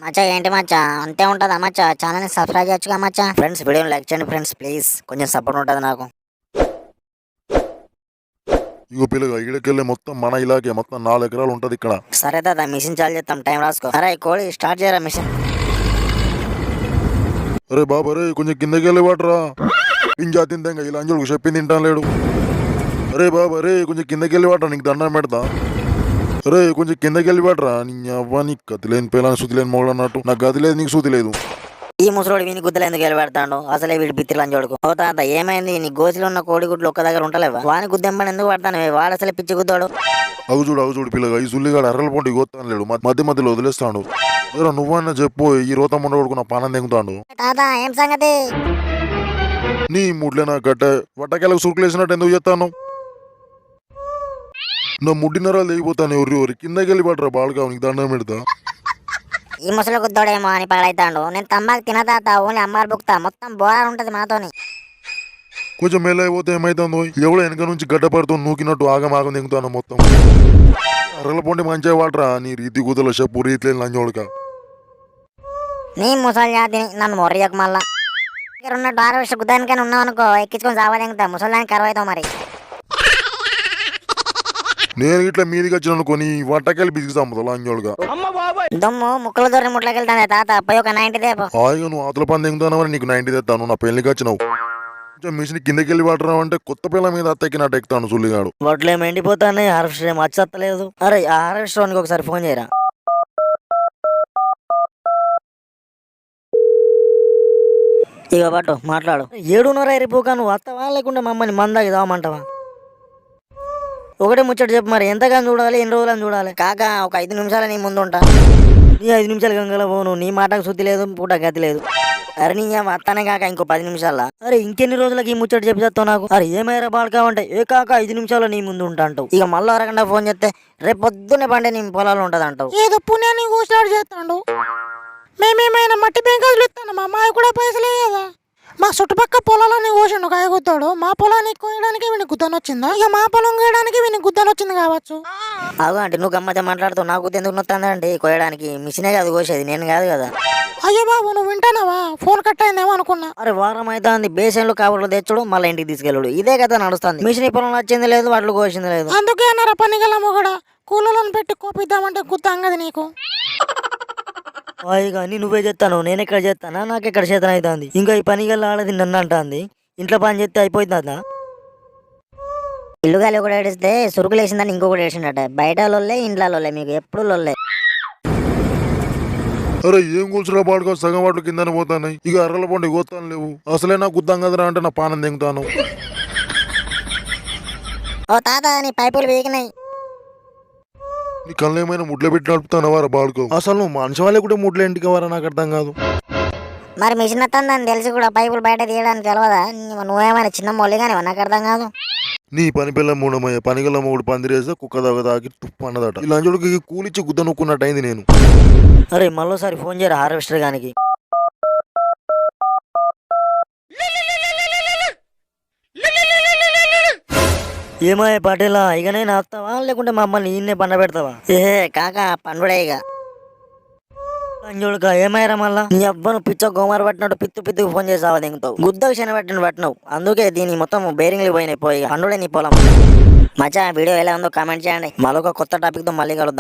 మచ్చా ఏంటి మచ్చా అంతే ఉంటుందా మచ్చా? ఛానల్ని సబ్స్క్రైబ్ చేయొచ్చుగా మచ్చా. ఫ్రెండ్స్ వీడియోని లైక్ చేయండి ఫ్రెండ్స్ ప్లీజ్, కొంచెం సపోర్ట్ ఉంటుంది నాకు. ఇగో పిల్లగా ఈడకెళ్ళే మొత్తం మన ఇలాగే మొత్తం 4 ఎకరాలు ఉంటది ఇక్కడ. సరే దాదా మిషన్ చాలు చేస్తాం, టైం రాసుకో. అరే కోడి స్టార్ట్ చేయరా మిషన్. అరే బాబు అరే కొంచెం కిందకి వెళ్ళి వాటరా, పింజా తిందా ఇలా అంజుడు చెప్పింది తింటాను లేడు. అరే బాబు అరే కొంచెం కిందకి వెళ్ళి వాటరా, నీకు దండం పెడతా. అరే కొంచెం కిందకి వెళ్ళి వాటరా, నీ అవ్వ నీకు గతి లేని పిల్లని శుతి లేని మొగడు అన్నట్టు. నాకు గతి లేదు నీకు శుతి లేదు. ఈ ముసలోడు వీని గుద్దలు ఎందుకు వెళ్ళబెడతాడు? అసలే వీడి బిత్తిలు అంజోడుకు. ఓ తాత ఏమైంది? నీ గోసిలో ఉన్న కోడి గుడ్లు ఒక్క దగ్గర ఉంటలేవా? వాని గుద్దెంబని ఎందుకు పడతాను? వాడు అసలే పిచ్చి గుద్దాడు. అవు చూడు పిల్లగా, ఈ సుల్లిగాడు అర్రల పొంటి గోతాను లేడు, మధ్య మధ్యలో వదిలేస్తాడు. జరా నువ్వన్నా చెప్పు, ఈ రోత ముండ కొడుకు నా పానం తెంగుతాడు. తాత ఏం సంగతి? నీ ముడ్లే నా గట్ట వట్టకెళ్ళకు సురుకులేసినట్టు ఎందుకు చెప్తాను? నా ముడ్డి నరాలు తెగిపోతాను. ఎవరి కిందకి వెళ్ళి పడరా బాడుగా, నీకు దండం పెడతా. ఈ ముసలి గుద్దోడేమో అని పగలైతాడు. నేను తమ్మాకు తిన తాత, ఓన్లీ అమ్మారు బుక్తా. మొత్తం బోరా ఉంటది మాతోని. కొంచెం మెల్ల అయిపోతే ఏమైతుందో, ఎవడో వెనక నుంచి గడ్డపడుతూ నూకినట్టు ఆగం దింగుతాను మొత్తం. అర్రల పొండి మంచిగా వాడరా, నీ రీతి కూతుల చెప్పు రీతి లేని లంజోడుక. నీ ముసలి జాతిని నన్ను మొర్రియకు మళ్ళా. ఇక్కడ ఉన్నట్టు 6 వర్ష గుద్దానికైనా ఉన్నావు అనుకో, ఎక్కించుకొని సావదెంగుతా. ముసలిదానికి కరువైతావు మరి. నేను ఇట్లా మీదికి వచ్చిన అనుకోని వట్టకెళ్ళి బిజికి సమ్మతా లంజోడుగా. దుమ్ము ముక్కల దూరం ముట్లకి వెళ్తాను తాత. పోయి ఒక 90 దేపో. హాయిగా నువ్వు ఆతల పని దిగుతానని నీకు 90 తెస్తాను. నా పెళ్లికి వచ్చినావు. కొంచెం మిషన్ కిందకి వెళ్ళి వాడరా అంటే కొత్త పిల్ల మీద అత్తెక్కినట్టు ఎక్కుతాను సుల్లిగాడు. వడ్లేం ఎండిపోతానే, హార్వెస్టర్ ఏం వచ్చలేదు. అరే ఆ హార్వెస్టర్ ఒకసారి ఫోన్ చేయరా. ఇక పట్టు మాట్లాడు. 7:30 అయిపోక నువ్వు వస్తావా లేకుండా మమ్మల్ని మందాకి దావమంటావా? ఒకటే ముచ్చట చెప్పు మరి, ఎంతగానో చూడాలి, ఎన్ని రోజులని చూడాలి? కాక ఒక 5 నిమిషాలు నీ ముందు ఉంటా. నీ 5 నిమిషాలు గంగల పోను, నీ మాటకు శుద్ధి లేదు, పూట గతి లేదు. అరే నీ వస్తానే కాక ఇంకో 10 నిమిషాల. అరే ఇంకెన్ని రోజులకి ఈ ముచ్చట చెప్పేస్తావు నాకు? అరే ఏమైనా బాడుకావంటే ఏ కాక 5 నిమిషాలు నీ ముందు ఉంటా అంటావు. ఇక మళ్ళీ అరగంట ఫోన్ చేస్తే రేపు పొద్దున్నే పండే నీ పొలాలు ఉంటుంది అంటావు. ఏదో పుణ్యాన్ని కూర్చాడు చేస్తాడు. మేమేమైనా మట్టి బెంకాయలు ఇస్తాను, మా అమ్మాయి కూడా పైసలే కదా. మా చుట్టుపక్క పొలాలని కోసిండు కాయగుత్తాడు. మా పొలానికి కోయడానికి వీని గుద్దను వచ్చిందా? ఇక మా పొలం కోయడానికి వీని గుద్దను వచ్చింది కావచ్చు. అవు అంటే నువ్వు గమ్మతే మాట్లాడుతావు. నాకు ఎందుకు నొత్తందండి కోయడానికి? మిషనే కాదు కోసేది, నేను కాదు కదా. అయ్యో బాబు నువ్వు వింటానావా? ఫోన్ కట్ అయిందేమో అనుకున్నా. అరే వారం అయితే బేసన్లు కావర్లు తెచ్చుడు, మళ్ళీ ఇంటికి తీసుకెళ్ళడు, ఇదే కదా నడుస్తుంది. మిషన్ పొలం వచ్చింది లేదు, వాటిలో కోసింది లేదు. అందుకే అన్నారా పనిగలము కూడా కూలలో పెట్టి కోపిద్దామంటే గుద్దాం కదా నీకు. కానీ నువ్వే చేస్తాను, నేను ఎక్కడ చేస్తానా? నాకు ఎక్కడ చేతన అవుతుంది. ఇంకా ఈ పని గల్ల ఆడది నన్ను అంటుంది. ఇంట్లో పని చేస్తే అయిపోతుందా? ఇల్లుగాలి ఒకటి ఏడిస్తే సురుకులు వేసిందని ఇంకొకటి ఏడిసిండట. బయట లోల్లే ఇంట్లో లోల్లే, మీకు ఎప్పుడు లోల్లే. అరే ఏం కూల్చురా బాడుగా, సగం వాటిలో కిందనే పోతాయి. ఇక అర్రల పొండి గోతాను లేవు. అసలే నాకు గుద్దాం కదరా అంటే నా పానం దింగుతాను. ఓ తాత నీ పైపులు వీగినాయి. నీ కళ్ళు ఏమైనా ముడ్లు పెట్టి నడుపుతానవారా బాడుకో? అసలు నువ్వు మనిషి వాళ్ళే కూడా ముడ్లు ఇంటికి వారా, నాకు అర్థం కాదు. మరి మిషన్ వస్తుందని తెలిసి కూడా పైపులు బయట తీయడానికి తెలియదా? నువ్వేమైనా చిన్న మొల్లి కానీ నాకు అర్థం కాదు. నీ పని పిల్ల మూడమయ్య పనిగల మూడు పందిరేస్తే కుక్క దగ్గర తాకి తుప్పు అన్నదట. ఇలా అంజుడికి కూలిచ్చి గుద్ద నొక్కున్నట్టు అయింది నేను. అరే మళ్ళీసారి ఫోన్ చేయరా హార్వెస్టర్ గానికి. ఏమాయ పాటిలా ఇకనే నాస్తావా లేకుంటే మమ్మల్ని ఈయన్నే పండ పెడతావా? ఏ కాక పండుడే ఇక అంజోడుక. ఏమాయరా మళ్ళా? నీ అబ్బను పిచ్చ గోమారు పట్టినట్టు పిత్తుకు ఫోన్ చేసావా దింగుతావు. గుద్దకు పట్టినవు. అందుకే దీని మొత్తం బేరింగ్లు పోయినాయి. పోయి పండుడే నీ పొలం. మచ్చా వీడియో ఎలా ఉందో కామెంట్ చేయండి. మరొక కొత్త టాపిక్తో మళ్ళీ కలుద్దాం.